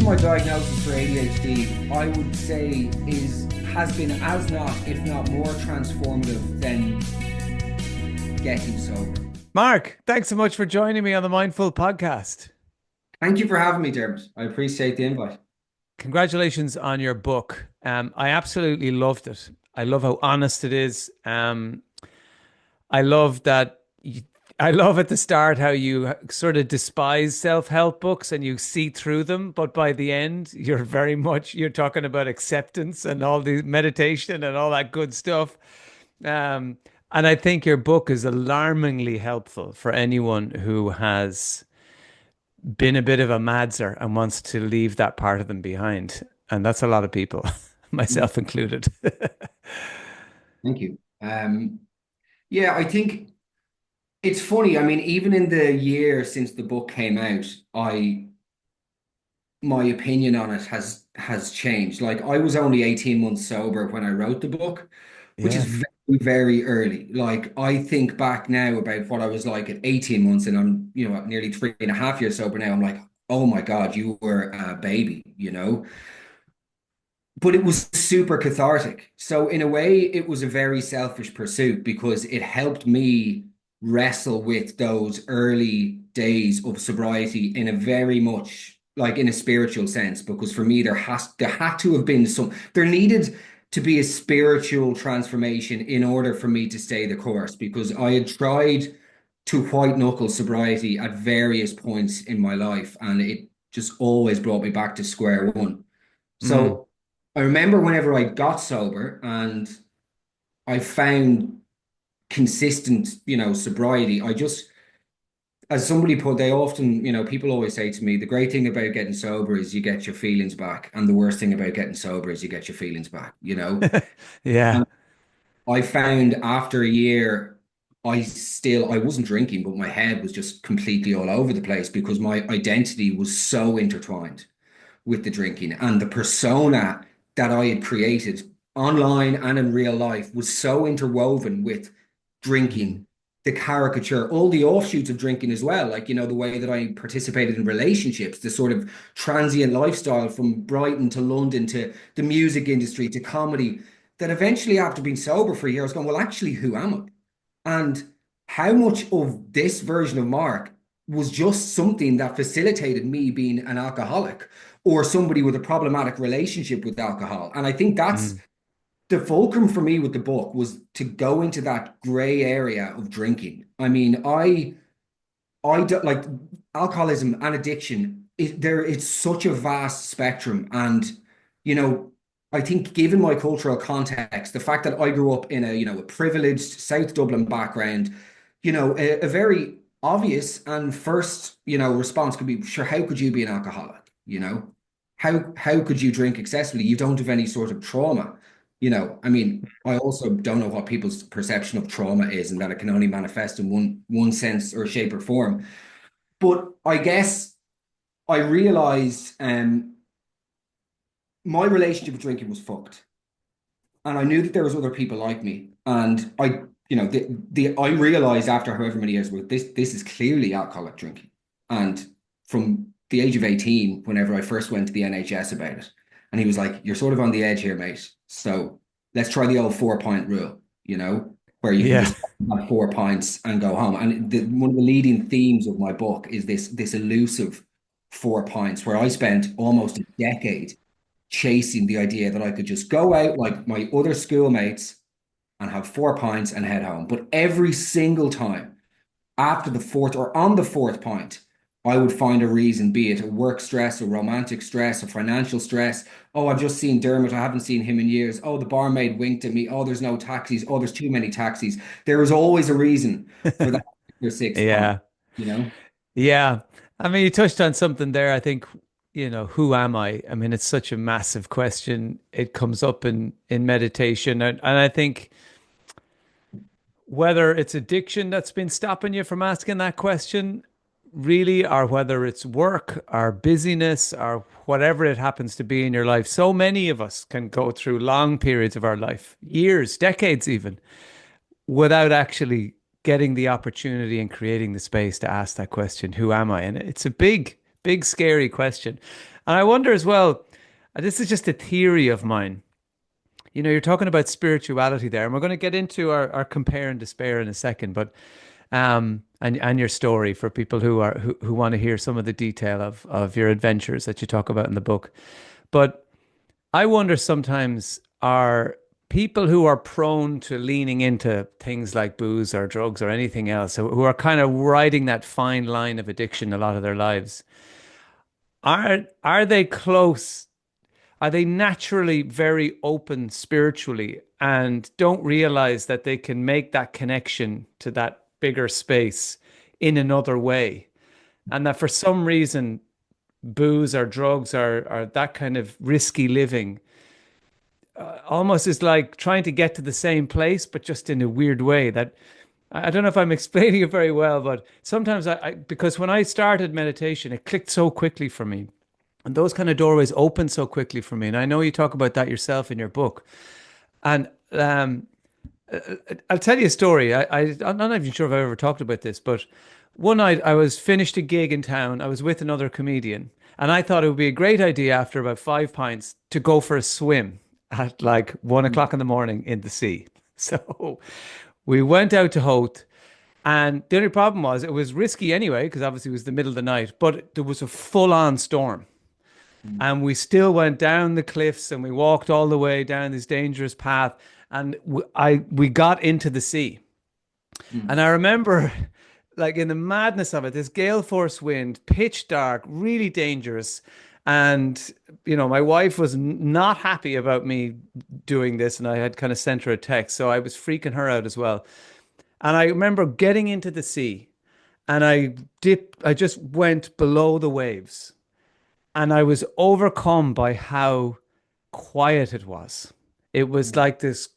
my diagnosis for ADHD, I would say has been as not, if not more transformative than getting sober. Mark, thanks so much for joining me on the Mindful podcast. Thank you for having me, Dermot. I appreciate the invite. Congratulations on your book. I absolutely loved it. I love how honest it is. I love that. I love at the start how you sort of despise self-help books and you see through them, but by the end, you're talking about acceptance and all the meditation and all that good stuff. Um, and I think your book is alarmingly helpful for anyone who has been a bit of a madser and wants to leave that part of them behind. And that's a lot of people, myself included. Thank you. Yeah, I think it's funny. I mean, even in the year since the book came out, I my opinion on it has changed. Like I was only 18 months sober when I wrote the book, which is Yeah. very, very early. Like I think back now about what I was like at 18 months and I'm, nearly 3.5 years sober now. I'm like, oh my God, you were a baby. But it was super cathartic. So in a way, it was a very selfish pursuit because it helped me wrestle with those early days of sobriety in a very much like in a spiritual sense. Because for me, there had to have been there needed to be a spiritual transformation in order for me to stay the course because I had tried to white knuckle sobriety at various points in my life and it just always brought me back to square one. Mm. So I remember whenever I got sober and I found consistent, sobriety, as somebody put, they often, people always say to me, the great thing about getting sober is you get your feelings back. And the worst thing about getting sober is you get your feelings back. Yeah. And I found after a year, I wasn't drinking, but my head was just completely all over the place because my identity was so intertwined with the drinking and the persona that I had created online and in real life was so interwoven with Mm. drinking, the caricature, all the offshoots of drinking as well. Like, the way that I participated in relationships, the sort of transient lifestyle from Brighton to London to the music industry to comedy, that eventually, after being sober for a year, I was going, well, actually, who am I? And how much of this version of Mark was just something that facilitated me being an alcoholic or somebody with a problematic relationship with alcohol. And I think that's Mm. the fulcrum for me with the book was to go into that gray area of drinking. I mean, I do, like alcoholism and addiction. It's such a vast spectrum, and you know, I think given my cultural context, the fact that I grew up in a privileged South Dublin background, a very obvious and first response could be, sure, how could you be an alcoholic? How could you drink excessively? You don't have any sort of trauma. I mean, I also don't know what people's perception of trauma is and that it can only manifest in one sense or shape or form. But I guess I realized my relationship with drinking was fucked. And I knew that there was other people like me. And I realized after however many years, well, this is clearly alcoholic drinking. And from the age of 18, whenever I first went to the NHS about it, and he was like, you're sort of on the edge here, mate. So let's try the old 4 pint rule, where you can Yeah. just have 4 pints and go home. And one of the leading themes of my book is this elusive 4 pints, where I spent almost a decade chasing the idea that I could just go out like my other schoolmates and have 4 pints and head home. But every single time after the fourth or on the fourth pint, I would find a reason, be it a work stress, a romantic stress, a financial stress. Oh, I've just seen Dermot. I haven't seen him in years. Oh, the barmaid winked at me. Oh, there's no taxis. Oh, there's too many taxis. There is always a reason for that particular sixth pint, Yeah. you know? Yeah. I mean, you touched on something there. I think, who am I? I mean, it's such a massive question. It comes up in meditation. And I think whether it's addiction that's been stopping you from asking that question, really, or whether it's work or busyness or whatever it happens to be in your life, so many of us can go through long periods of our life, years, decades even, without actually getting the opportunity and creating the space to ask that question, who am I? And it's a big, big, scary question. And I wonder as well, this is just a theory of mine. You know, you're talking about spirituality there, and we're going to get into our compare and despair in a second, but and your story for people who want to hear some of the detail of your adventures that you talk about in the book. But I wonder sometimes, are people who are prone to leaning into things like booze or drugs or anything else, who are kind of riding that fine line of addiction a lot of their lives, are they close? Are they naturally very open spiritually and don't realize that they can make that connection to that bigger space in another way? And that for some reason, booze or drugs or that kind of risky living almost is like trying to get to the same place, but just in a weird way that I don't know if I'm explaining it very well, but sometimes because when I started meditation, it clicked so quickly for me. And those kind of doorways open so quickly for me. And I know you talk about that yourself in your book. And I'll tell you a story. I'm not even sure if I've ever talked about this, but one night I was finished a gig in town. I was with another comedian, and I thought it would be a great idea after about 5 pints to go for a swim at like 1 o'clock in the morning in the sea. So we went out to Hoth, and the only problem was it was risky anyway, because obviously it was the middle of the night, but there was a full on storm. Mm. And we still went down the cliffs and we walked all the way down this dangerous path. And we got into the sea. And Mm. I remember, like in the madness of it, this gale force wind, pitch dark, really dangerous. And, you know, my wife was not happy about me doing this. And I had kind of sent her a text. So I was freaking her out as well. And I remember getting into the sea and I just went below the waves. And I was overcome by how quiet it was. It was Mm. like this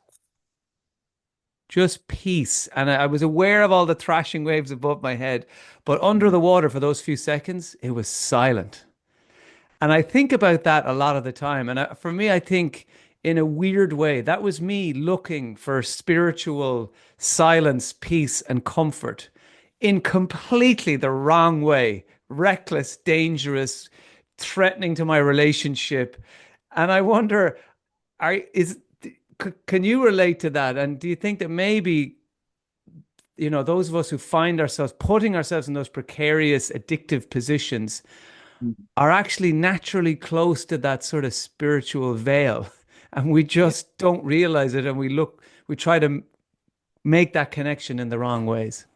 just peace. And I was aware of all the thrashing waves above my head, but under Mm. the water for those few seconds, it was silent. And I think about that a lot of the time. And for me, I think in a weird way, that was me looking for spiritual silence, peace, and comfort in completely the wrong way, reckless, dangerous, threatening to my relationship. And I wonder, is can you relate to that? And do you think that maybe, you know, those of us who find ourselves putting ourselves in those precarious, addictive positions Mm. are actually naturally close to that sort of spiritual veil, and we Yeah, just don't realize it, and we try to make that connection in the wrong ways.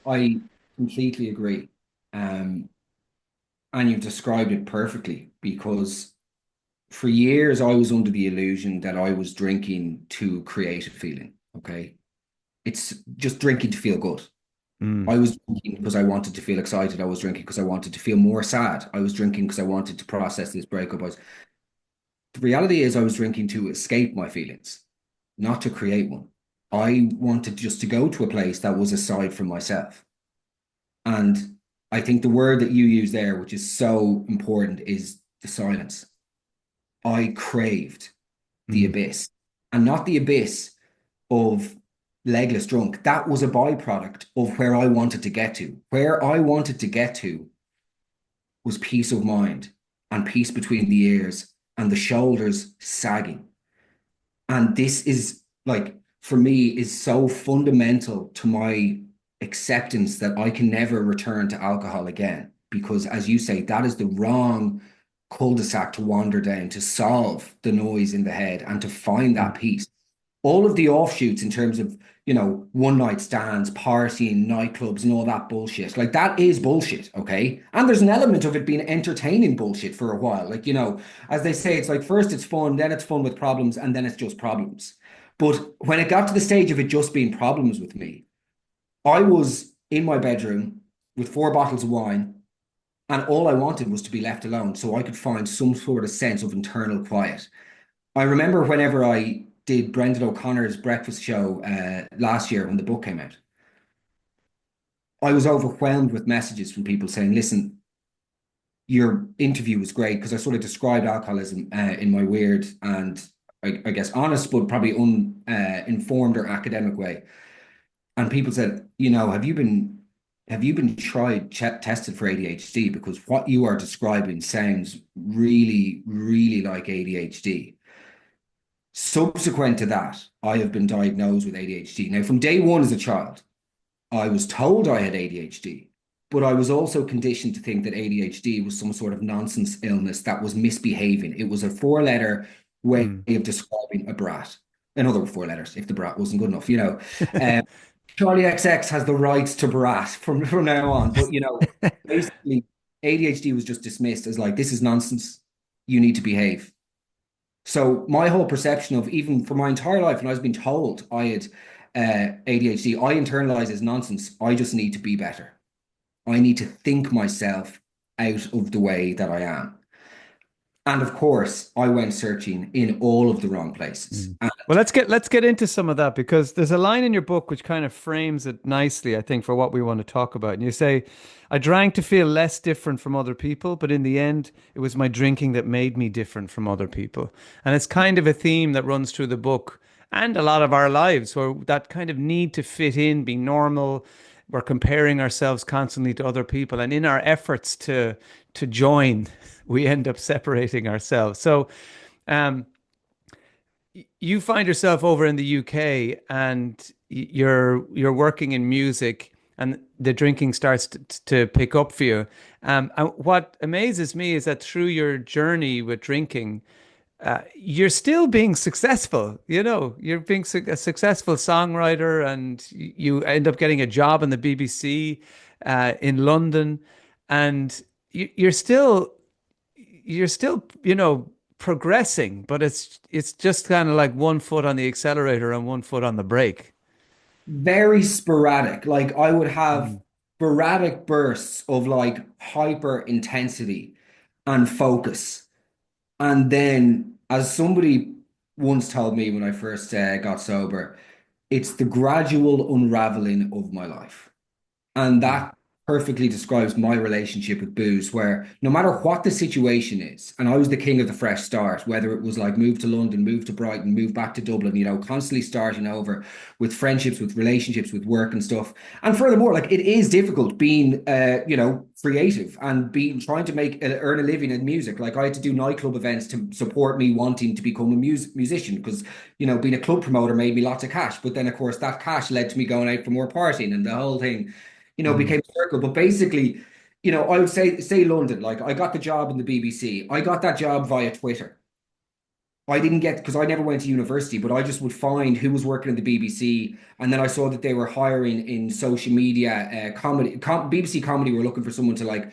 I completely agree. Um, and you've described it perfectly because for years I was under the illusion that I was drinking to create a feeling. Okay. It's just drinking to feel good. Mm, I was drinking because I wanted to feel excited. I was drinking because I wanted to feel more sad. I was drinking because I wanted to process this breakup. The reality is I was drinking to escape my feelings, not to create one. I wanted just to go to a place that was aside from myself. And I think the word that you use there, which is so important, is the silence. I craved the mm, abyss, and not the abyss of legless drunk. That was a byproduct of where I wanted to get to. Where I wanted to get to was peace of mind and peace between the ears and the shoulders sagging. And this is like, for me, is so fundamental to my acceptance that I can never return to alcohol again. Because as you say, that is the wrong cul-de-sac to wander down to solve the noise in the head and to find mm, that peace. All of the offshoots in terms of, one night stands, partying, nightclubs, and all that bullshit, like that is bullshit, okay? And there's an element of it being entertaining bullshit for a while. Like, as they say, it's like first it's fun, then it's fun with problems, and then it's just problems. But when it got to the stage of it just being problems with me, I was in my bedroom with 4 bottles of wine, and all I wanted was to be left alone so I could find some sort of sense of internal quiet. I remember whenever I did Brendan O'Connor's breakfast show last year when the book came out, I was overwhelmed with messages from people saying, listen, your interview was great because I sort of described alcoholism in my weird and I guess honest, but probably uninformed or academic way. And people said, have you been have you been tested for ADHD? Because what you are describing sounds really, really like ADHD. Subsequent to that, I have been diagnosed with ADHD. Now, from day one as a child, I was told I had ADHD, but I was also conditioned to think that ADHD was some sort of nonsense illness that was misbehaving. It was a four-letter way Mm. of describing a brat. Another four letters, if the brat wasn't good enough, you know. Um, Charlie XX has the rights to brat from now on. But basically, ADHD was just dismissed as like, this is nonsense. You need to behave. So my whole perception of even for my entire life, when I was being told I had ADHD, I internalized as nonsense. I just need to be better. I need to think myself out of the way that I am. And of course, I went searching in all of the wrong places. Mm. Well, let's get into some of that because there's a line in your book which kind of frames it nicely, I think, for what we want to talk about. And you say, I drank to feel less different from other people, but in the end, it was my drinking that made me different from other people. And it's kind of a theme that runs through the book and a lot of our lives, where that kind of need to fit in, be normal. We're comparing ourselves constantly to other people, and in our efforts to join, we end up separating ourselves. So. Um, you find yourself over in the UK and you're working in music and the drinking starts to pick up for you. And what amazes me is that through your journey with drinking, you're still being successful. You know, you're being a successful songwriter, and you end up getting a job in the BBC in London, and you're still progressing, but it's just kind of like one foot on the accelerator and one foot on the brake. Very sporadic. Like I would have Mm. sporadic bursts of like hyper intensity and focus. And then, as somebody once told me when I first got sober, it's the gradual unraveling of my life. And Mm. that perfectly describes my relationship with booze, where no matter what the situation is, and I was the king of the fresh start, whether it was like move to London, move to Brighton, move back to Dublin, constantly starting over with friendships, with relationships, with work and stuff. And furthermore, like it is difficult being, creative and being trying to earn a living in music. Like I had to do nightclub events to support me wanting to become a musician because, being a club promoter made me lots of cash. But then, of course, that cash led to me going out for more partying and the whole thing Mm. became a circle. But basically, I would say London. Like I got the job in the BBC. I got that job via Twitter. I didn't get because I never went to university, but I just would find who was working in the BBC, and then I saw that they were hiring in social media, BBC comedy were looking for someone to like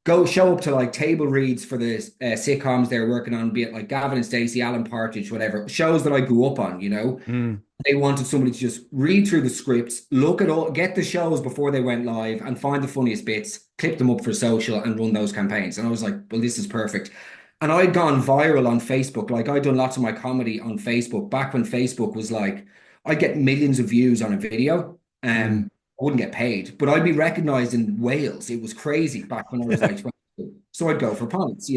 go show up to like table reads for the sitcoms they're working on, be it like Gavin and Stacey, Alan Partridge, whatever shows that I grew up on. Mm. They wanted somebody to just read through the scripts, look at all, get the shows before they went live, and find the funniest bits, clip them up for social, and run those campaigns. And I was like, well, this is perfect. And I'd gone viral on Facebook. Like I'd done lots of my comedy on Facebook back when Facebook was like, I'd get millions of views on a video. Mm. I wouldn't get paid, but I'd be recognized in Wales. It was crazy back when I was like 20. So I'd go for pints.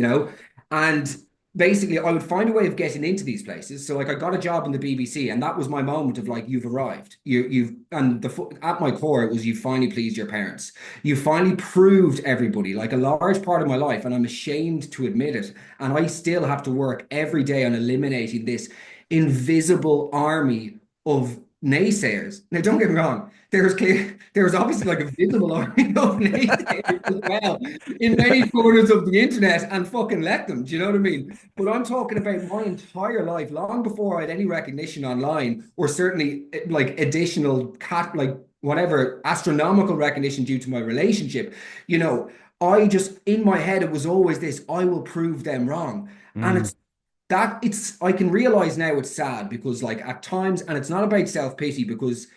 And basically I would find a way of getting into these places. So like I got a job in the BBC, and that was my moment of like, you've arrived. You've and at my core it was you finally pleased your parents. You finally proved everybody like a large part of my life, and I'm ashamed to admit it. And I still have to work every day on eliminating this invisible army of naysayers. Now, don't get me wrong. There's obviously like a visible army of naysayers as well in many corners of the internet, and fucking let them. Do you know what I mean? But I'm talking about my entire life, long before I had any recognition online, or certainly like additional like whatever astronomical recognition due to my relationship. You know, I just in my head it was always this: I will prove them wrong, and Mm. it's I can realize now it's sad because like at times, and it's not about self-pity because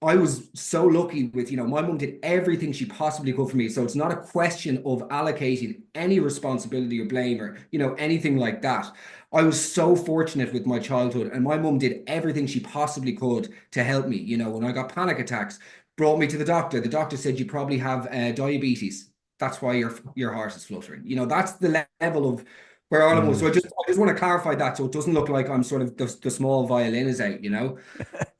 I was so lucky with, my mum did everything she possibly could for me. So it's not a question of allocating any responsibility or blame or, anything like that. I was so fortunate with my childhood, and my mum did everything she possibly could to help me. When I got panic attacks, brought me to the doctor. The doctor said you probably have diabetes. That's why your heart is fluttering. That's the level of where Ireland was. So Mm. I just want to clarify that so it doesn't look like I'm sort of the small violin is out.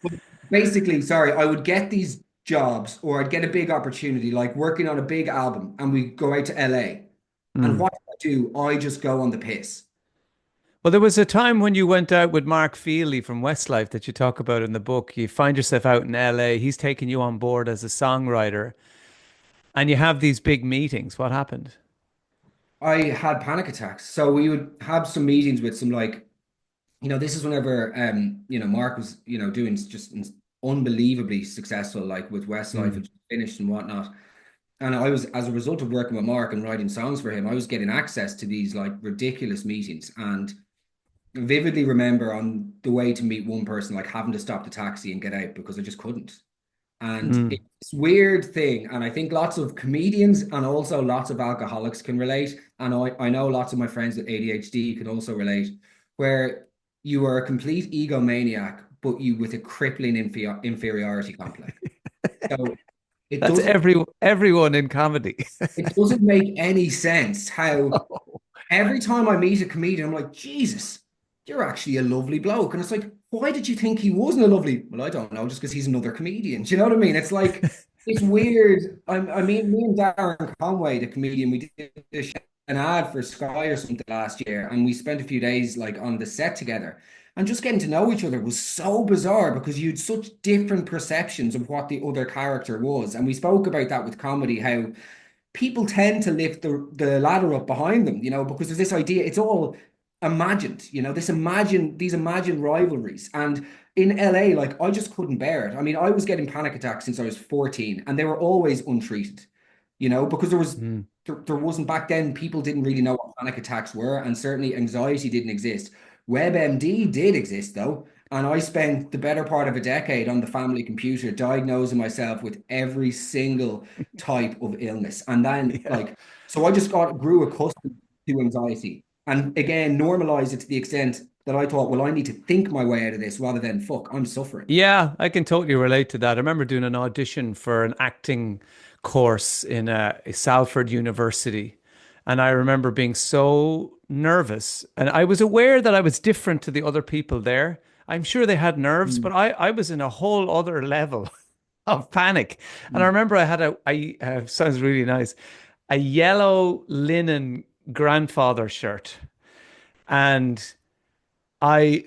But basically, sorry, I would get these. jobs or I'd get a big opportunity, like working on a big album, and we go out to LA. And Mm. what do? I just go on the piss. Well, there was a time when you went out with Mark Feely from Westlife that you talk about in the book. You find yourself out in LA. He's taking you on board as a songwriter, and you have these big meetings. What happened? I had panic attacks. So we would have some meetings with some like, this is whenever Mark was, doing just unbelievably successful, like with Westlife Mm. and finished and whatnot. And I was, as a result of working with Mark and writing songs for him, I was getting access to these like ridiculous meetings. And vividly remember on the way to meet one person, like having to stop the taxi and get out because I just couldn't. And Mm. it's weird thing. And I think lots of comedians and also lots of alcoholics can relate. And I know lots of my friends with ADHD can also relate, where you are a complete egomaniac, but you with a crippling inferiority complex. So it That's doesn't everyone in comedy. it doesn't make any sense how every time I meet a comedian, I'm like, Jesus, you're actually a lovely bloke. And it's like, why did you think he wasn't a lovely? Well, I don't know, just because he's another comedian. Do you know what I mean? It's like, it's weird. I mean, me and Darren Conway, the comedian, we did an ad for Sky or something last year, and we spent a few days like on the set together. And just getting to know each other was so bizarre because you had such different perceptions of what the other character was. And we spoke about that with comedy, how people tend to lift the ladder up behind them, because there's this idea, it's all imagined, these imagined rivalries. And in LA, like I just couldn't bear it. I mean, I was getting panic attacks since I was 14, and they were always untreated, because Mm. there wasn't back then, people didn't really know what panic attacks were, and certainly anxiety didn't exist. WebMD did exist though. And I spent the better part of a decade on the family computer diagnosing myself with every single type of illness. And then Yeah. like, so I just grew accustomed to anxiety and again, normalized it to the extent that I thought, well, I need to think my way out of this rather than fuck, I'm suffering. Yeah, I can totally relate to that. I remember doing an audition for an acting course in Salford University. And I remember being so nervous. And I was aware that I was different to the other people there. I'm sure they had nerves, but Mm, I was in a whole other level of panic. And I mm. remember I had sounds really nice, a yellow linen grandfather shirt. And I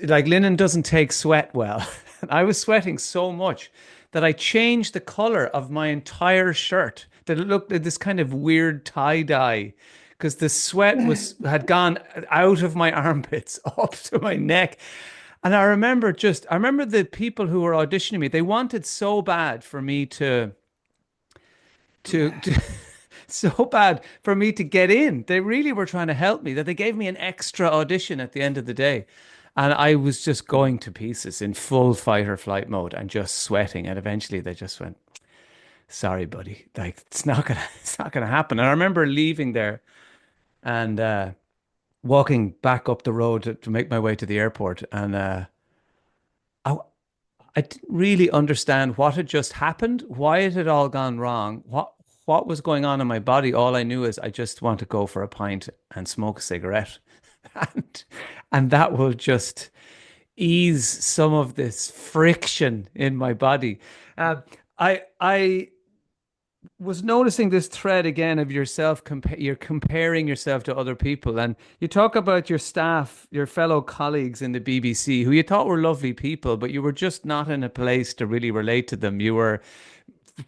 like linen doesn't take sweat well. I was sweating so much that I changed the color of my entire shirt. That it looked like this kind of weird tie dye because the sweat was had gone out of my armpits up to my neck. And I remember the people who were auditioning me, they wanted so bad for me Yeah. to so bad for me to get in. They really were trying to help me that they gave me an extra audition at the end of the day. And I was just going to pieces in full fight or flight mode and just sweating. And eventually they just went, sorry, buddy. Like it's not gonna happen. And I remember leaving there and walking back up the road to make my way to the airport. And I, I didn't really understand what had just happened, why it had all gone wrong, what was going on in my body. All I knew is I just want to go for a pint and smoke a cigarette. And and that will just ease some of this friction in my body. I was noticing this thread again of yourself you're comparing yourself to other people, and you talk about your staff, your fellow colleagues in the BBC who you thought were lovely people, but you were just not in a place to really relate to them. You were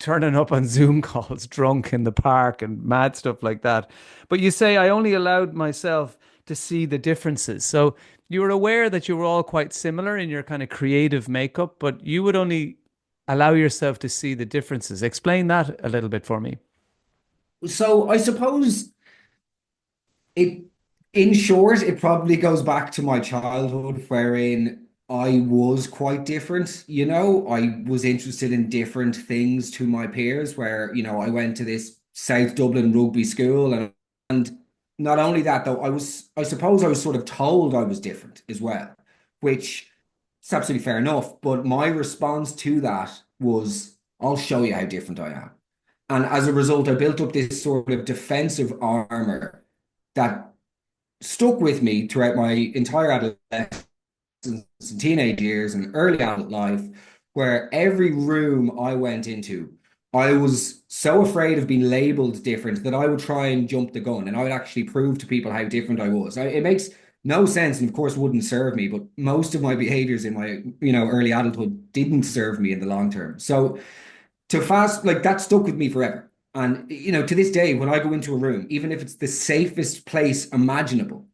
turning up on Zoom calls drunk in the park and mad stuff like that. But you say I only allowed myself to see the differences. So you were aware that you were all quite similar in your kind of creative makeup, but you would only allow yourself to see the differences. Explain that a little bit for me. So I suppose it, in short, it probably goes back to my childhood wherein I was quite different. I was interested in different things to my peers, where, I went to this South Dublin rugby school, and not only that, though, I suppose I was sort of told I was different as well, which is absolutely fair enough. But my response to that was, I'll show you how different I am. And as a result, I built up this sort of defensive armor that stuck with me throughout my entire adolescence and teenage years and early adult life, where every room I went into, I was so afraid of being labeled different that I would try and jump the gun and I would actually prove to people how different I was. It makes no sense and of course wouldn't serve me, but most of my behaviors in my, early adulthood didn't serve me in the long term. So to fast, like that stuck with me forever. And, to this day, when I go into a room, even if it's the safest place imaginable,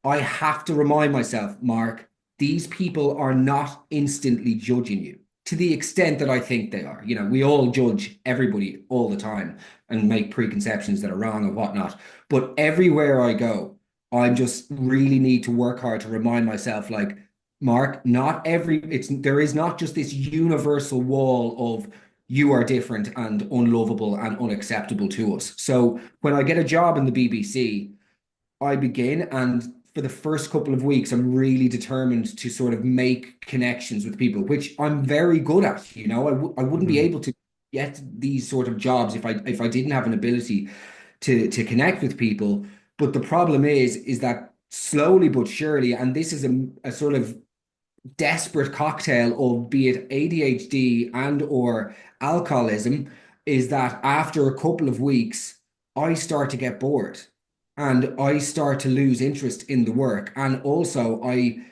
I have to remind myself, Mark, these people are not instantly judging you to the extent that I think they are. We all judge everybody all the time and make preconceptions that are wrong and whatnot. But everywhere I go, I just really need to work hard to remind myself, like, Mark, there is not just this universal wall of you are different and unlovable and unacceptable to us. So when I get a job in the BBC, I begin, and for the first couple of weeks, I'm really determined to sort of make connections with people, which I'm very good at. I wouldn't be Mm. able to get these sort of jobs if I didn't have an ability to connect with people. But the problem is that slowly but surely, and this is a sort of desperate cocktail of be it ADHD and or alcoholism, is that after a couple of weeks, I start to get bored and I start to lose interest in the work. And also I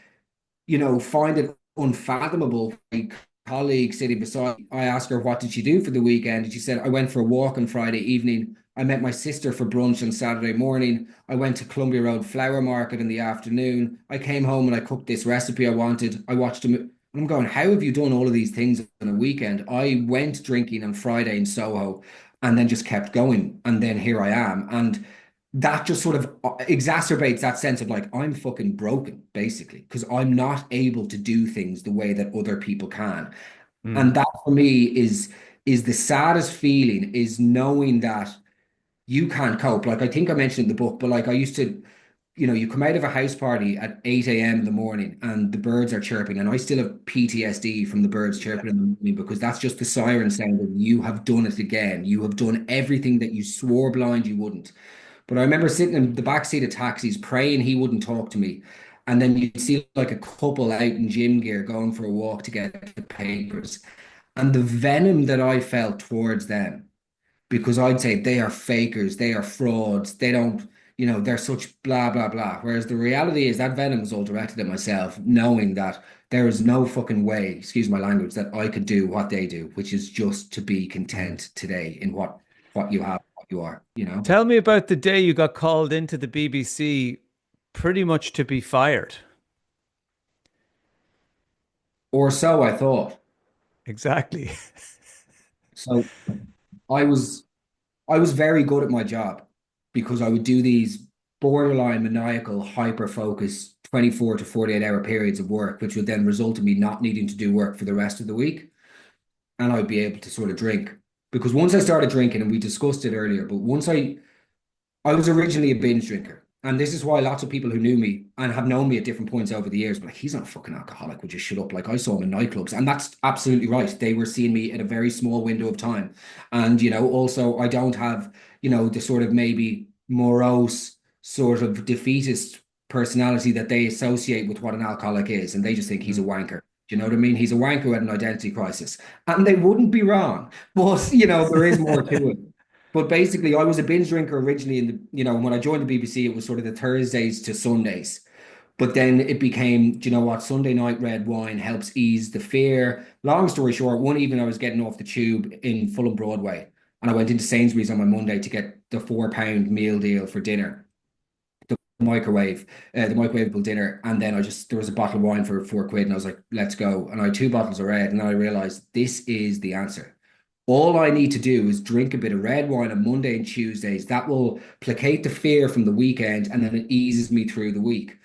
find it unfathomable. My colleague sitting beside me, I asked her, what did she do for the weekend? And she said, I went for a walk on Friday evening. I met my sister for brunch on Saturday morning. I went to Columbia Road Flower Market in the afternoon. I came home and I cooked this recipe I wanted. I watched and I'm going, how have you done all of these things on a weekend? I went drinking on Friday in Soho and then just kept going. And then here I am. And that just sort of exacerbates that sense of like I'm fucking broken basically because I'm not able to do things the way that other people can. Mm. And that for me is the saddest feeling, is knowing that you can't cope. Like I think I mentioned in the book, but like I used to, you come out of a house party at 8 a.m. in the morning and the birds are chirping, and I still have PTSD from the birds chirping in the morning because that's just the siren sound of you have done it again. You have done everything that you swore blind you wouldn't. But I remember sitting in the back seat of taxis praying he wouldn't talk to me. And then you'd see like a couple out in gym gear going for a walk to get the papers. And the venom that I felt towards them, because I'd say they are fakers, they are frauds, they don't, they're such blah, blah, blah. Whereas the reality is that venom was all directed at myself, knowing that there is no fucking way, excuse my language, that I could do what they do, which is just to be Mm. content today in what you have, what you are. Tell me about the day you got called into the BBC pretty much to be fired. Or so I thought. Exactly. So I was I was very good at my job because I would do these borderline maniacal, hyper focused 24 to 48-hour periods of work, which would then result in me not needing to do work for the rest of the week. And I'd be able to sort of drink. Because once I started drinking, and we discussed it earlier, but once I was originally a binge drinker. And this is why lots of people who knew me and have known me at different points over the years were like, he's not a fucking alcoholic, would you shut up? Like I saw him in nightclubs. And that's absolutely right. They were seeing me in a very small window of time. And, also I don't have, the sort of maybe morose, sort of defeatist personality that they associate with what an alcoholic is. And they just think he's a Mm. wanker. Do you know what I mean? He's a wanker who had an identity crisis. And they wouldn't be wrong. But, there is more to it. But basically, I was a binge drinker originally when I joined the BBC, it was sort of the Thursdays to Sundays. But then it became, do you know what, Sunday night red wine helps ease the fear. Long story short, one evening I was getting off the tube in Fulham Broadway and I went into Sainsbury's on my Monday to get the £4 meal deal for dinner, microwave, the microwavable dinner. And then there was a bottle of wine for £4 and I was like, let's go. And I had two bottles of red and I realized this is the answer. All I need to do is drink a bit of red wine on Monday and Tuesdays. That will placate the fear from the weekend and then it eases me through the week.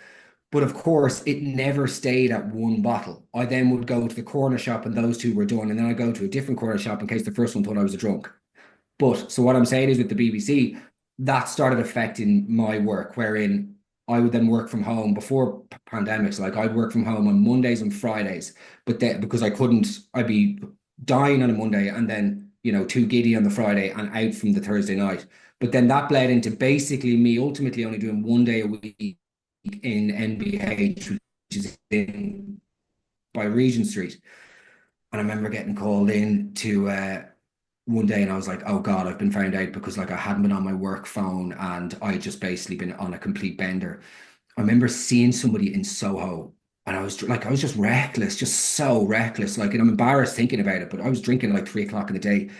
But of course, it never stayed at one bottle. I then would go to the corner shop and those two were done. And then I go to a different corner shop in case the first one thought I was a drunk. But so what I'm saying is with the BBC, that started affecting my work, wherein I would then work from home before pandemics. Like I'd work from home on Mondays and Fridays, but then because I couldn't, I'd be dying on a Monday and then, too giddy on the Friday and out from the Thursday night. But then that bled into basically me ultimately only doing one day a week in NBH, which is in by Regent Street. And I remember getting called in to one day and I was like, oh God, I've been found out because like I hadn't been on my work phone and I just basically been on a complete bender. I remember seeing somebody in Soho and I was just reckless, just so reckless. Like, and I'm embarrassed thinking about it, but I was drinking at like 3 o'clock in the day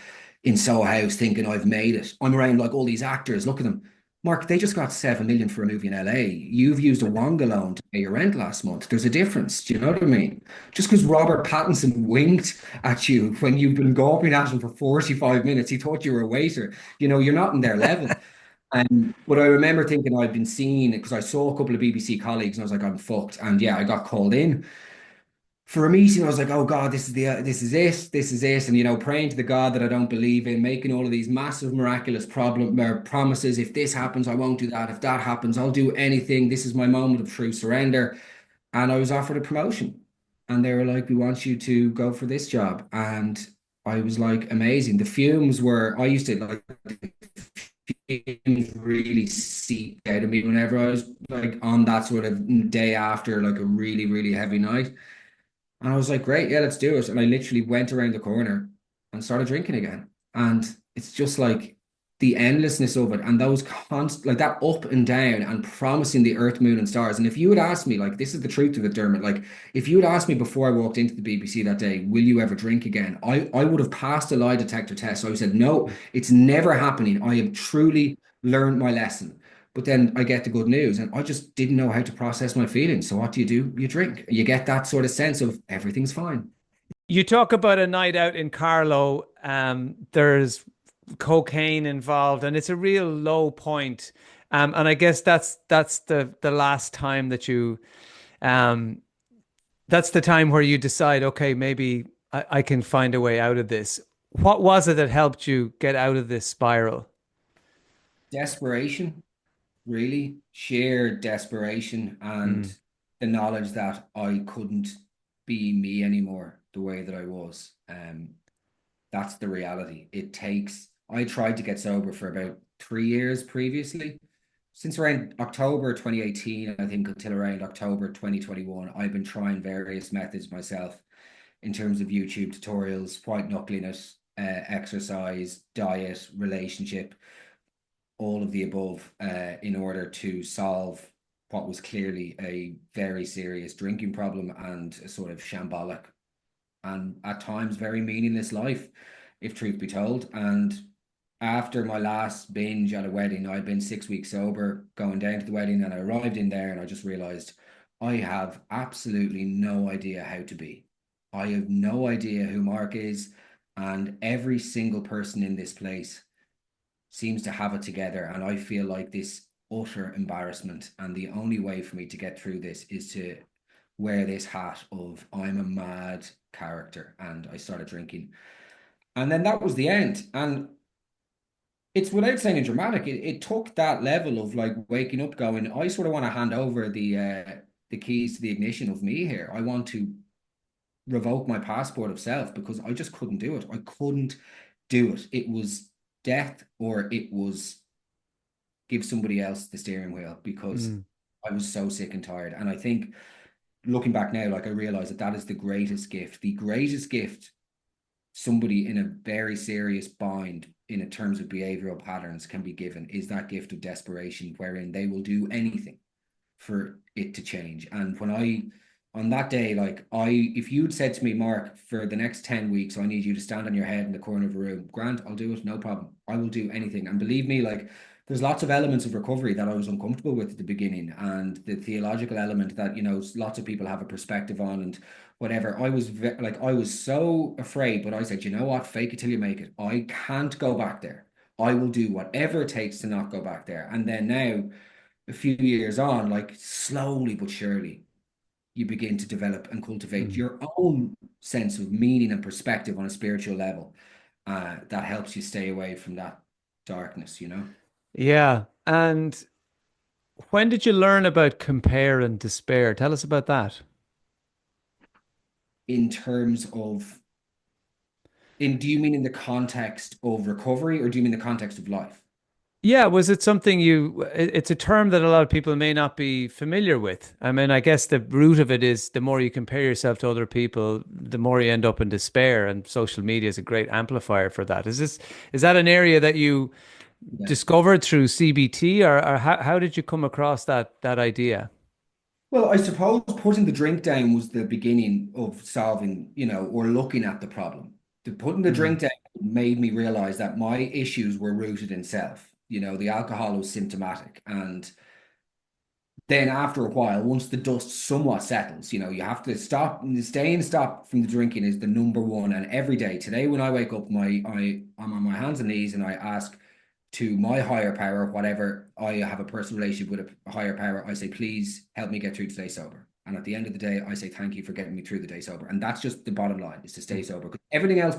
in Soho House thinking I've made it. I'm around like all these actors. Look at them. Mark, they just got 7 million for a movie in LA. You've used a Wonga loan to pay your rent last month. There's a difference. Do you know what I mean? Just because Robert Pattinson winked at you when you've been gawping at him for 45 minutes, he thought you were a waiter. You know, you're not in their level. But I remember thinking I'd been seen because I saw a couple of BBC colleagues and I was like, I'm fucked. And yeah, I got called in for a meeting. I was like, oh God, this is it. And, you know, praying to the God that I don't believe in, making all of these massive, miraculous promises. If this happens, I won't do that. If that happens, I'll do anything. This is my moment of true surrender. And I was offered a promotion. And they were like, we want you to go for this job. And I was like, amazing. The fumes were, I used to like, fumes really seeped out of me whenever I was like on that sort of day after like a really, really heavy night. And I was like, great, yeah, let's do it. And I literally went around the corner and started drinking again. And it's just like the endlessness of it and those like that up and down and promising the earth, moon, and stars. And if you had asked me, like, this is the truth of it, Dermot, like, if you had asked me before I walked into the BBC that day, will you ever drink again? I would have passed a lie detector test. So I said, no, it's never happening. I have truly learned my lesson. But then I get the good news, and I just didn't know how to process my feelings. So what do? You drink. You get that sort of sense of everything's fine. You talk about a night out in Carlo. There's cocaine involved, and it's a real low point. And I guess that's the last time that you um, that's the time where you decide, okay, maybe I can find a way out of this. What was it that helped you get out of this spiral? Desperation, really, sheer desperation, and Mm, the knowledge that I couldn't be me anymore the way that I was. That's the reality. It takes, I tried to get sober for about 3 years previously. Since around October 2018, I think until around October 2021, I've been trying various methods myself in terms of YouTube tutorials, white knuckling it, exercise, diet, relationship, all of the above, in order to solve what was clearly a very serious drinking problem and a sort of shambolic and at times very meaningless life, if truth be told. And after my last binge at a wedding, I'd been 6 weeks sober going down to the wedding, and I arrived in there and I just realized I have absolutely no idea how to be. I have no idea who Mark is, and every single person in this place seems to have it together. And I feel like this utter embarrassment. And the only way for me to get through this is to wear this hat of I'm a mad character. And I started drinking. And then that was the end. And it's without saying dramatic, it took that level of like waking up going, I sort of want to hand over the keys to the ignition of me here. I want to revoke my passport of self because I just couldn't do it. I couldn't do it. It was death or it was give somebody else the steering wheel because mm. I was so sick and tired. And I think looking back now, like I realize that that is the greatest gift somebody in a very serious bind in terms of behavioral patterns can be given is that gift of desperation, wherein they will do anything for it to change. And when I, on that day, like if you'd said to me, Mark, for the next 10 weeks, I need you to stand on your head in the corner of a room, Grant, I'll do it, no problem. I will do anything. And believe me, like there's lots of elements of recovery that I was uncomfortable with at the beginning, and the theological element that, you know, lots of people have a perspective on and whatever. Like, I was so afraid, but I said, you know what, fake it till you make it. I can't go back there. I will do whatever it takes to not go back there. And then now, a few years on, like slowly but surely, you begin to develop and cultivate Mm. your own sense of meaning and perspective on a spiritual level. That helps you stay away from that darkness, you know, Yeah. And when did you learn about compare and despair? Tell us about that. in terms of, do you mean in the context of recovery or do you mean the context of life? Yeah, was it something it's a term that a lot of people may not be familiar with. I mean, I guess the root of it is the more you compare yourself to other people, the more you end up in despair, and social media is a great amplifier for that. Is that an area that you Yeah. discovered through CBT, or how did you come across that idea? Well, I suppose putting the drink down was the beginning of solving, or looking at the problem. Putting the Mm, drink down made me realize that my issues were rooted in self. The alcohol was symptomatic. And then after a while, once the dust somewhat settles, you have to stop. Staying stop from the drinking is the number one. And every day, today when I wake up, I'm on my hands and knees and I ask to my higher power, whatever I have a personal relationship with a higher power, I say, please help me get through today sober. And at the end of the day, I say thank you for getting me through the day sober. And that's just the bottom line, is to stay sober. Because everything else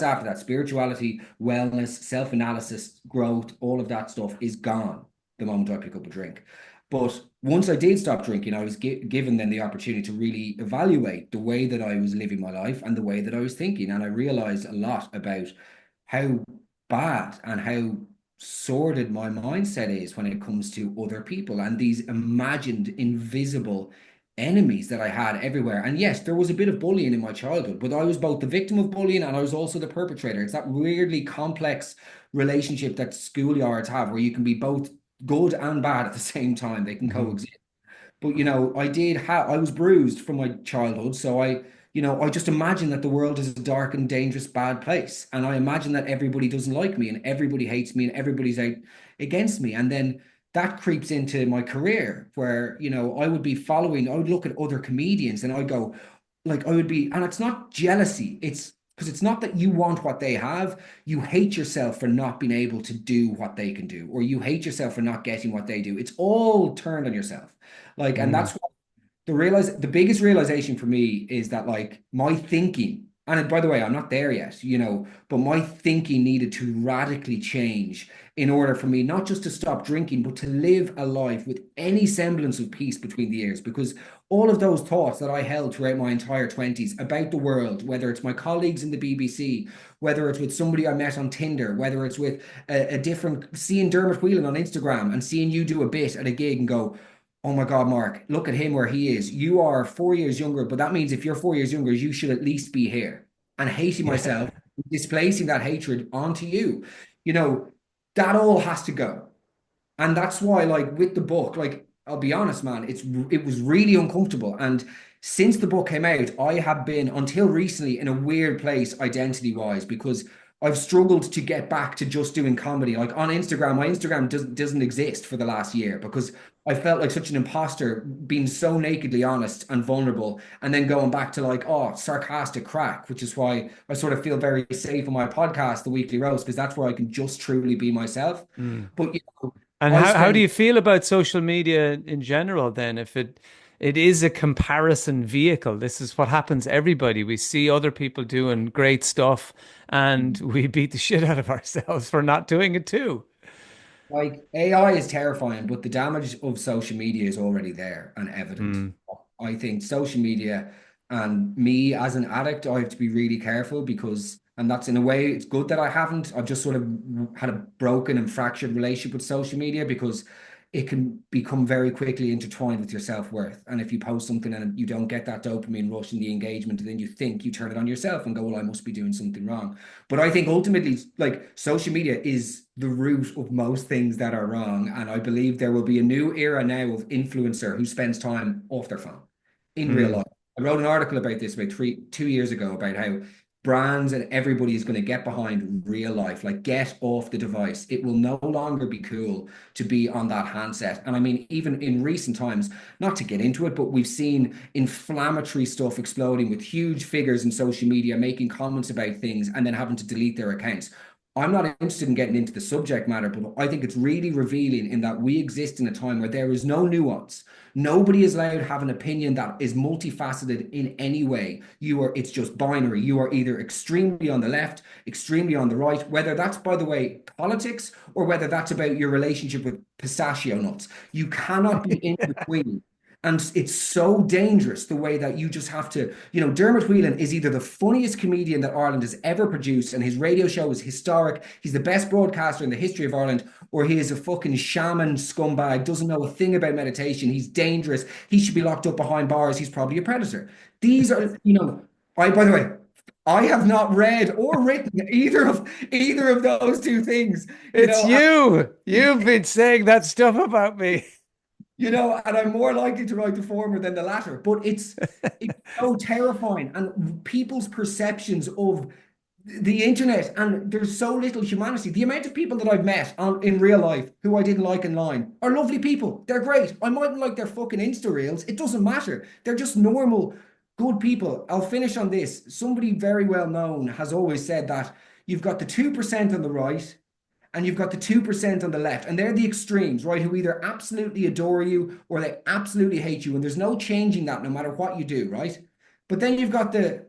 after that, spirituality, wellness, self-analysis, growth, all of that stuff is gone the moment I pick up a drink. But once I did stop drinking, I was given then the opportunity to really evaluate the way that I was living my life and the way that I was thinking. And I realized a lot about how bad and how sordid my mindset is when it comes to other people and these imagined invisible enemies that I had everywhere. And yes, there was a bit of bullying in my childhood, but I was both the victim of bullying and I was also the perpetrator. It's that weirdly complex relationship that schoolyards have where you can be both good and bad at the same time. They can mhm, coexist. But I was bruised from my childhood, so I just imagine that the world is a dark and dangerous, bad place, and I imagine that everybody doesn't like me, and everybody hates me, and everybody's out against me, and then that creeps into my career, where I would look at other comedians, and I go, like, I would be, and it's not jealousy, it's because it's not that you want what they have, you hate yourself for not being able to do what they can do, or you hate yourself for not getting what they do. It's all turned on yourself. Like, and mm, that's what the biggest realization for me is that, like, my thinking, and by the way, I'm not there yet, but my thinking needed to radically change in order for me not just to stop drinking, but to live a life with any semblance of peace between the ears. Because all of those thoughts that I held throughout my entire 20s about the world, whether it's my colleagues in the BBC, whether it's with somebody I met on Tinder, whether it's with a different, seeing Dermot Whelan on Instagram and seeing you do a bit at a gig and go, oh my God, Mark, look at him where he is. You are 4 years younger, but that means if you're 4 years younger, you should at least be here. And hating myself, yeah, displacing that hatred onto you, you know, that all has to go. And that's why, like, with the book, like, I'll be honest, man, it was really uncomfortable. And since the book came out, I have been until recently in a weird place identity wise because I've struggled to get back to just doing comedy. Like on Instagram, my Instagram doesn't exist for the last year because I felt like such an imposter being so nakedly honest and vulnerable, and then going back to like, oh, sarcastic crack, which is why I sort of feel very safe on my podcast, The Weekly Roast, because that's where I can just truly be myself. mm. But And I how do spend you feel about social media in general then? If it is a comparison vehicle, this is what happens to everybody. We see other people doing great stuff and we beat the shit out of ourselves for not doing it too. like AI is terrifying, but the damage of social media is already there and evident. Mm, I think social media and me as an addict, I have to be really careful because, and that's in a way, it's good that I haven't. I've just sort of had a broken and fractured relationship with social media because it can become very quickly intertwined with your self-worth. And if you post something and you don't get that dopamine rush and the engagement, then you think you turn it on yourself and go, well, I must be doing something wrong. But I think ultimately, like, social media is the root of most things that are wrong. And I believe there will be a new era now of influencer who spends time off their phone in real mm. life. I wrote an article about this about 2 years ago about how brands and everybody is going to get behind real life, like get off the device. It will no longer be cool to be on that handset. And I mean, even in recent times, not to get into it, but we've seen inflammatory stuff exploding with huge figures in social media making comments about things and then having to delete their accounts. I'm not interested in getting into the subject matter, but I think it's really revealing in that we exist in a time where there is no nuance. Nobody is allowed to have an opinion that is multifaceted in any way. It's just binary. You are either extremely on the left, extremely on the right, whether that's, by the way, politics or whether that's about your relationship with pistachio nuts. You cannot be in between. And it's so dangerous the way that you just have to, Dermot Whelan is either the funniest comedian that Ireland has ever produced, and his radio show is historic. He's the best broadcaster in the history of Ireland, or he is a fucking shaman scumbag, doesn't know a thing about meditation. He's dangerous. He should be locked up behind bars. He's probably a predator. These are, by the way, I have not read or written either of those two things, It's you. You've been saying that stuff about me. and I'm more likely to write the former than the latter. But it's so terrifying, and people's perceptions of the internet, and there's so little humanity. The amount of people that I've met in real life who I didn't like in line are lovely people. They're great. I mightn't like their fucking Insta reels. It doesn't matter. They're just normal, good people. I'll finish on this. Somebody very well known has always said that you've got the 2% on the right and you've got the 2% on the left, and they're the extremes, right? Who either absolutely adore you or they absolutely hate you, and there's no changing that no matter what you do, right? But then you've got the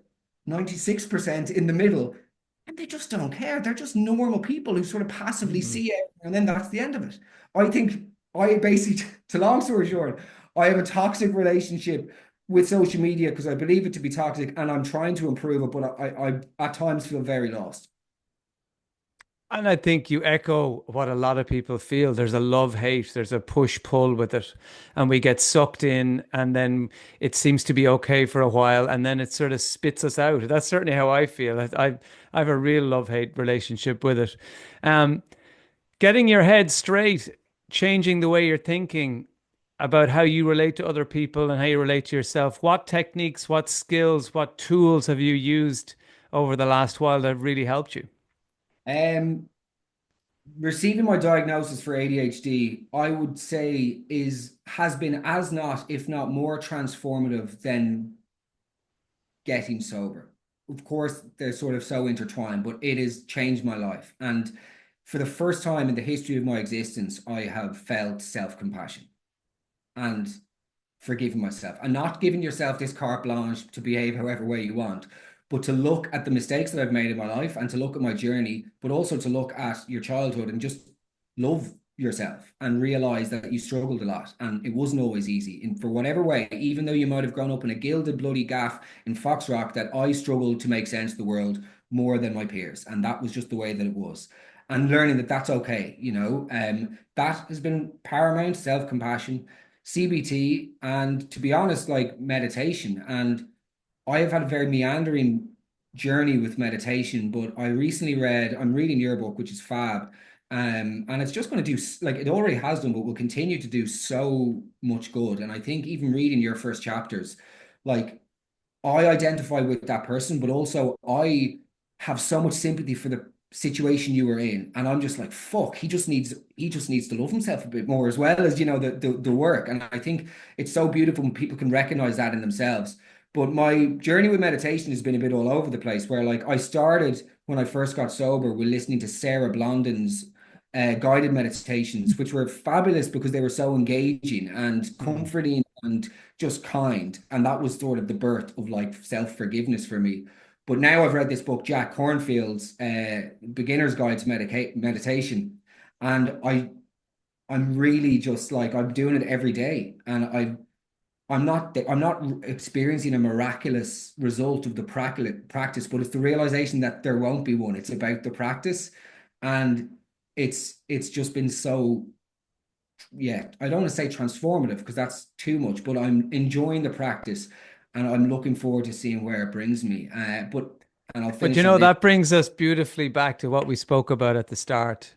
96% in the middle, and they just don't care. They're just normal people who sort of passively Mhm. see it, and then that's the end of it. I think I basically, to long story short, I have a toxic relationship with social media because I believe it to be toxic, and I'm trying to improve it, but I at times feel very lost. And I think you echo what a lot of people feel. There's a love hate, there's a push pull with it. And we get sucked in, and then it seems to be okay for a while, and then it sort of spits us out. That's certainly how I feel. I have a real love hate relationship with it. Um, Getting your head straight, changing the way you're thinking about how you relate to other people and how you relate to yourself. What techniques, what skills, what tools have you used over the last while that have really helped you? Um, Receiving my diagnosis for ADHD, I would say has been as not, if not more transformative than getting sober. Of course, they're sort of so intertwined, but it has changed my life. And for the first time in the history of my existence, I have felt self-compassion and forgiving myself, and not giving yourself this carte blanche to behave however way you want, but to look at the mistakes that I've made in my life and to look at my journey, but also to look at your childhood and just love yourself and realize that you struggled a lot and it wasn't always easy. And for whatever way, even though you might have grown up in a gilded bloody gaff in Foxrock, that I struggled to make sense of the world more than my peers. And that was just the way that it was. And learning that that's okay, that has been paramount, self-compassion, CBT, and to be honest, like meditation. And I have had a very meandering journey with meditation, but I'm reading your book, which is fab. And it's just going to do, like, it already has done, but will continue to do so much good. And I think even reading your first chapters, like, I identify with that person, but also I have so much sympathy for the situation you were in. And I'm just like, fuck, he just needs to love himself a bit more, as well as, the work. And I think it's so beautiful when people can recognize that in themselves. But my journey with meditation has been a bit all over the place, where like I started when I first got sober with listening to Sarah Blondin's guided meditations, which were fabulous because they were so engaging and Mhm. comforting and just kind. And that was sort of the birth of like self-forgiveness for me. But now I've read this book, Jack Cornfield's Beginner's Guide to Meditation. And I'm really just like I'm doing it every day. And I'm not experiencing a miraculous result of the practice, but it's the realization that there won't be one. It's about the practice. And it's just been so, yeah, I don't want to say transformative because that's too much, but I'm enjoying the practice and I'm looking forward to seeing where it brings me. And I'll But finish on this. that brings us beautifully back to what we spoke about at the start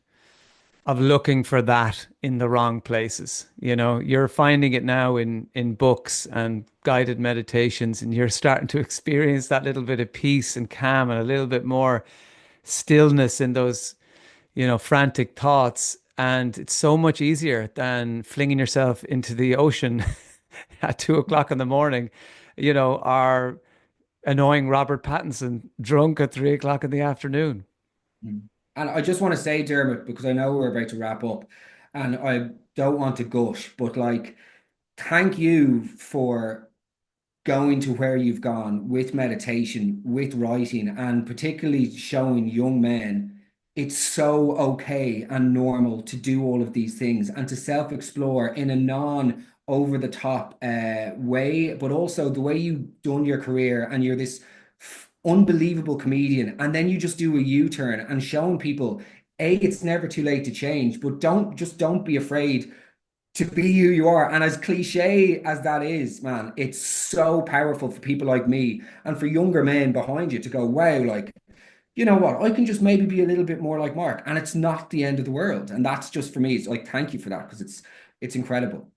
of looking for that in the wrong places. You're finding it now in books and guided meditations, and you're starting to experience that little bit of peace and calm and a little bit more stillness in those, frantic thoughts. And it's so much easier than flinging yourself into the ocean at 2 o'clock in the morning, or annoying Robert Pattinson drunk at 3 o'clock in the afternoon. And I just want to say, Dermot, because I know we're about to wrap up and I don't want to gush, but like, thank you for going to where you've gone with meditation, with writing, and particularly showing young men it's so okay and normal to do all of these things and to self-explore in a non over the top way, but also the way you've done your career and you're this unbelievable comedian, and then you just do a U-turn and showing people, A, it's never too late to change, but don't be afraid to be who you are. And as cliche as that is, man, it's so powerful for people like me and for younger men behind you to go, wow, like, you know what, I can just maybe be a little bit more like Mark, and it's not the end of the world. And that's just for me. It's like, thank you for that because it's incredible.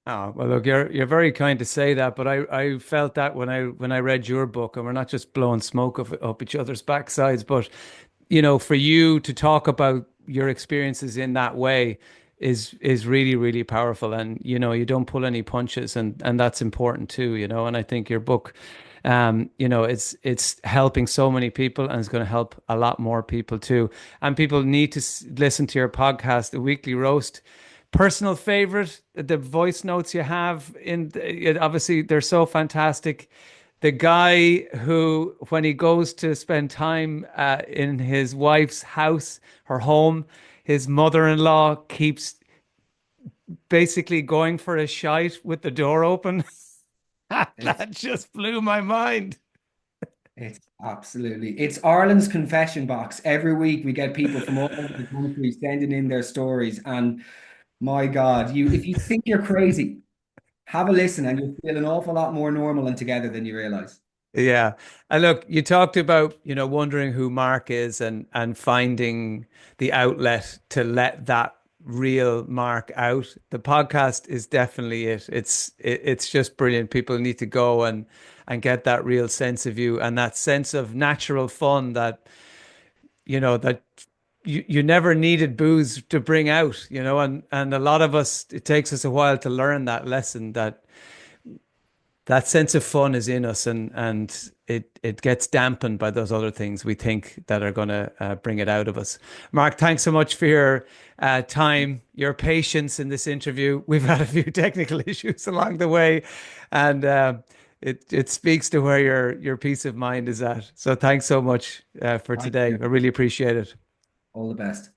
Oh, well, look, you're very kind to say that, but I felt that when I read your book, and we're not just blowing smoke up each other's backsides, but for you to talk about your experiences in that way is really, really powerful. And you don't pull any punches, and that's important too, and I think your book, it's helping so many people, and it's going to help a lot more people too. And people need to listen to your podcast, The Weekly Roast. Personal favorite, the voice notes you have obviously they're so fantastic. The guy who, when he goes to spend time in his wife's house, her home, his mother-in-law keeps basically going for a shite with the door open. It's That just blew my mind. it's Ireland's confession box. Every week we get people from all over the country sending in their stories. And my God, you if you think you're crazy, have a listen and you'll feel an awful lot more normal and together than you realize. Yeah. And look, you talked about, wondering who Mark is and finding the outlet to let that real Mark out. The podcast is definitely it. It's just brilliant. People need to go and get that real sense of you and that sense of natural fun that you never needed booze to bring out, and a lot of us, it takes us a while to learn that lesson that sense of fun is in us, and it gets dampened by those other things we think that are going to bring it out of us. Mark, thanks so much for your time, your patience in this interview. We've had a few technical issues along the way, and it speaks to where your peace of mind is at. So thanks so much for Thank today. you. I really appreciate it. All the best.